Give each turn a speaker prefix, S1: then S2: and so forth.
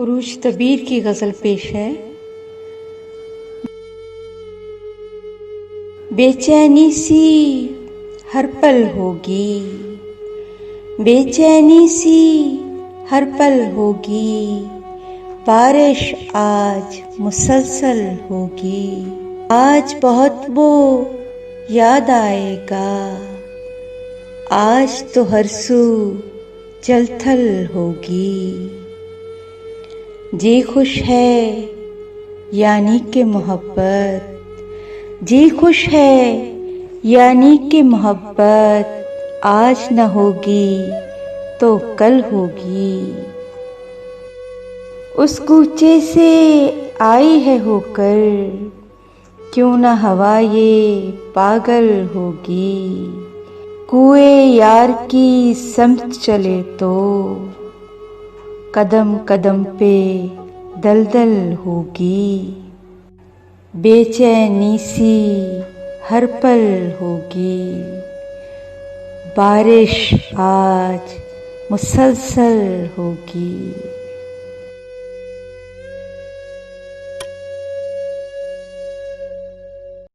S1: उरूज तबीर की गज़ल पेश है। बेचैनी सी हर पल होगी, बेचैनी सी हर पल होगी, बारिश आज मुसलसल होगी। आज बहुत वो याद आएगा, आज तो हर सू जलथल होगी। जी खुश है यानी कि मोहब्बत, जी खुश है यानी कि मोहब्बत, आज न होगी तो कल होगी। उस कूचे से आई है होकर, क्यों न हवा ये पागल होगी। कुएं यार की समत चले तो, कदम कदम पे दलदल होगी। बेचैनी सी हर पल होगी, बारिश आज मुसलसल होगी।